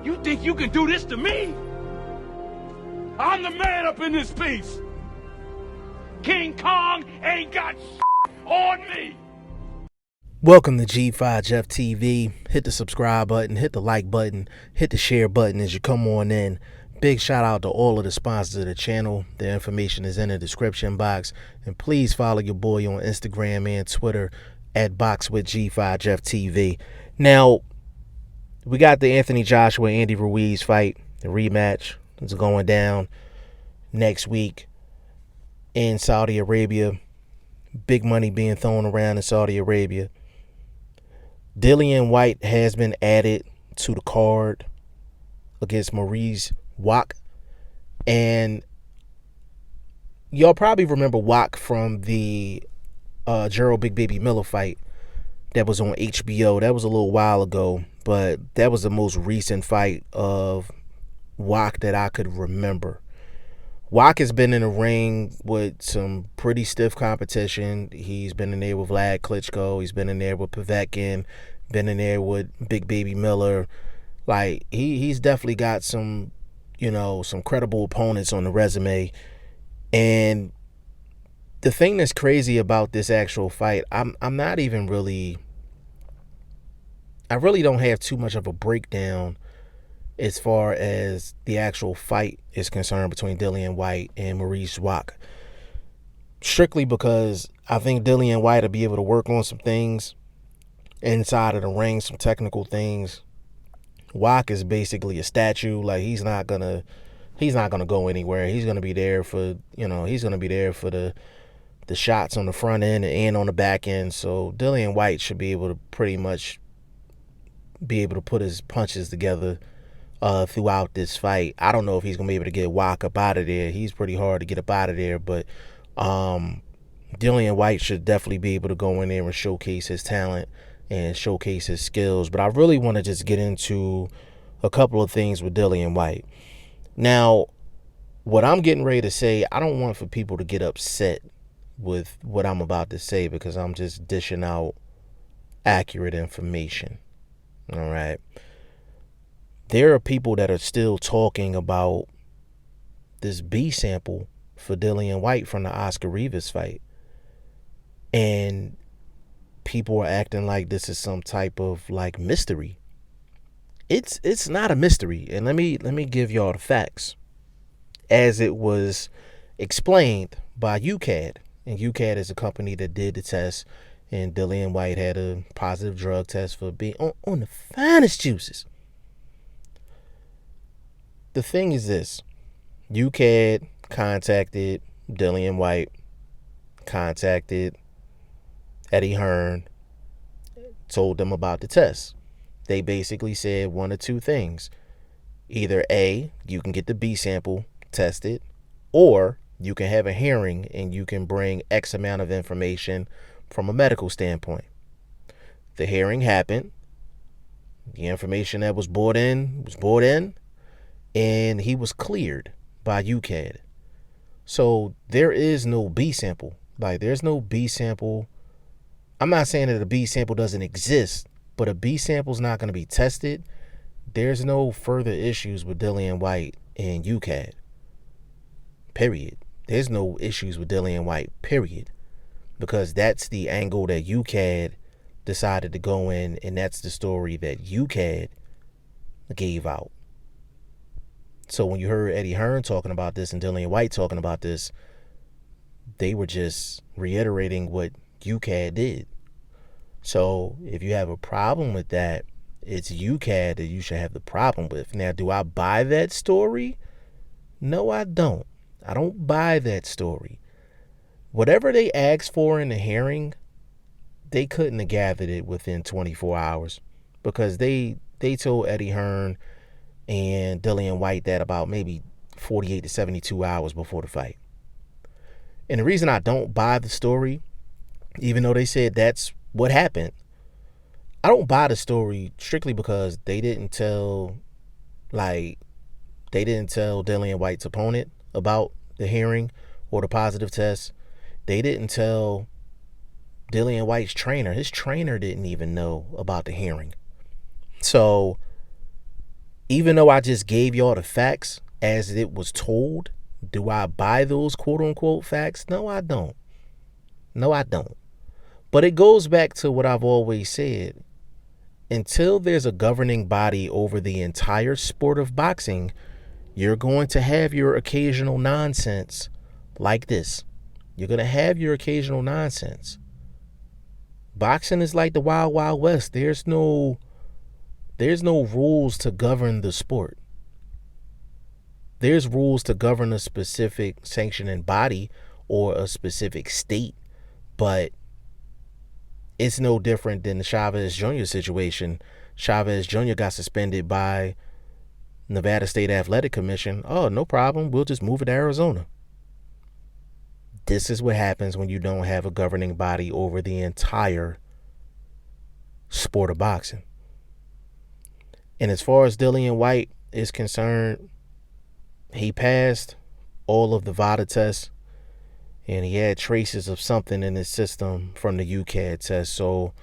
You think you can do this to me? I'm the man up in this piece. King Kong ain't got on me. Welcome to G5 Jeff TV. Hit the subscribe button, hit the like button, hit the share button as you come on in. Big shout out to all of the sponsors of the channel. The information is in the description box. And please follow your boy on Instagram and Twitter at BoxingFirst Jeff TV. Now, we got the Anthony Joshua Andy Ruiz fight, the rematch. It's going down next week in Saudi Arabia. Big money being thrown around in Saudi Arabia. Dillian Whyte has been added to the card against Mariusz Wach. And y'all probably remember Wach from the Gerald Big Baby Miller fight that was on HBO. That was a little while ago, but that was the most recent fight of Wach that I could remember. Wach has been in the ring with some pretty stiff competition. He's been in there with Vlad Klitschko. He's been in there with Povetkin. Been in there with Big Baby Miller. Like, he's definitely got some, some credible opponents on the resume. And the thing that's crazy about this actual fight, I'm not even really, I really don't have too much of a breakdown as far as the actual fight is concerned between Dillian Whyte and Mariusz Wach. Strictly because I think Dillian Whyte will be able to work on some things inside of the ring, some technical things. Wach is basically a statue. Like, he's not gonna go anywhere. He's gonna be there for, he's gonna be there for the shots on the front end and on the back end. So Dillian Whyte should be able to pretty much be able to put his punches together throughout this fight. I don't know if he's gonna be able to get Wach up out of there. He's pretty hard to get up out of there, but Dillian Whyte should definitely be able to go in there and showcase his talent and showcase his skills. But I really want to just get into a couple of things with Dillian Whyte. Now, what I'm getting ready to say, I don't want for people to get upset with what I'm about to say, because I'm just dishing out accurate information. All right. There are people that are still talking about this B sample for Dillian Whyte from the Oscar Rivas fight. And people are acting like this is some type of like mystery. It's not a mystery. And let me give y'all the facts as it was explained by UCAD. And UCAD is a company that did the test, and Dillian Whyte had a positive drug test for being on the finest juices. The thing is this: UCAD contacted Dillian Whyte, contacted Eddie Hearn, told them about the test. They basically said one of two things. Either A, you can get the B sample tested, or you can have a hearing and you can bring X amount of information from a medical standpoint. The hearing happened. The information that was brought in, and he was cleared by UCAD. So there is no B sample. Like, there's no B sample. I'm not saying that a B sample doesn't exist, but a B sample is not going to be tested. There's no further issues with Dillian Whyte and UCAD. Period. There's no issues with Dillian Whyte, period. Because that's the angle that UCAD decided to go in, and that's the story that UCAD gave out. So when you heard Eddie Hearn talking about this and Dillian Whyte talking about this, they were just reiterating what UCAD did. So if you have a problem with that, it's UCAD that you should have the problem with. Now, do I buy that story? No, I don't. I don't buy that story. Whatever they asked for in the hearing, they couldn't have gathered it within 24 hours, because they told Eddie Hearn and Dillian Whyte that about maybe 48 to 72 hours before the fight. And the reason I don't buy the story, even though they said that's what happened, I don't buy the story strictly because they didn't tell Dillian Whyte's opponent about the hearing or the positive test. They didn't tell Dillian Whyte's trainer. His trainer didn't even know about the hearing. So Even though I just gave y'all the facts as it was told, do I buy those quote unquote facts? No, I don't. No, I don't. But it goes back to what I've always said. Until there's a governing body over the entire sport of boxing, you're going to have your occasional nonsense like this. You're going to have your occasional nonsense. Boxing is like the Wild Wild West. There's no rules to govern the sport. There's rules to govern a specific sanctioning body or a specific state, but it's no different than the Chavez Jr. situation. Chavez Jr. got suspended by Nevada State Athletic Commission. Oh, no problem. We'll just move it to Arizona. This is what happens when you don't have a governing body over the entire sport of boxing. And as far as Dillian Whyte is concerned, he passed all of the VADA tests, and he had traces of something in his system from the UCAD test. So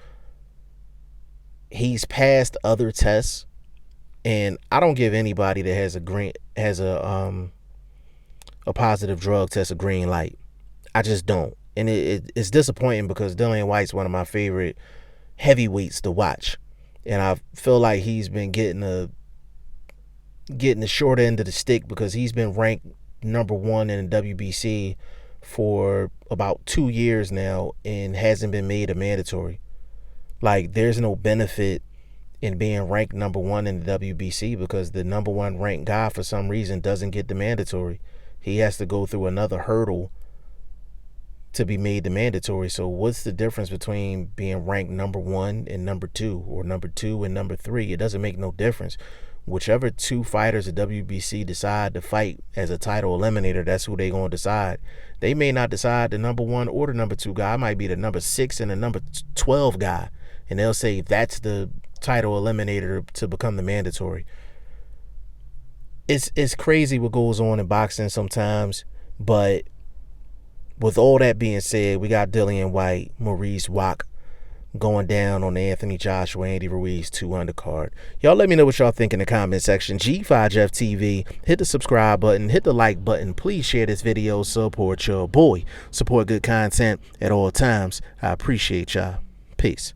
he's passed other tests, and I don't give anybody that has a positive drug test a green light. I just don't. And it's disappointing because Dillian Whyte's one of my favorite heavyweights to watch. And I feel like he's been getting the short end of the stick because he's been ranked #1 in the WBC for about 2 years now and hasn't been made a mandatory. Like, there's no benefit in being ranked #1 in the WBC because the #1 ranked guy for some reason doesn't get the mandatory. He has to go through another hurdle to be made the mandatory. So what's the difference between being ranked #1 and #2 or #2 and #3? It doesn't make no difference. Whichever two fighters at WBC decide to fight as a title eliminator, that's who they going to decide. They may not decide the #1 or the #2 guy. It might be the #6 and the #12 guy, and they'll say that's the title eliminator to become the mandatory. It's crazy what goes on in boxing sometimes, but with all that being said, we got Dillian Whyte, Mariusz Wach going down on the Anthony Joshua, Andy Ruiz 2 undercard. Y'all let me know what y'all think in the comment section. G5Jeff TV, hit the subscribe button, hit the like button. Please share this video, support your boy. Support good content at all times. I appreciate y'all. Peace.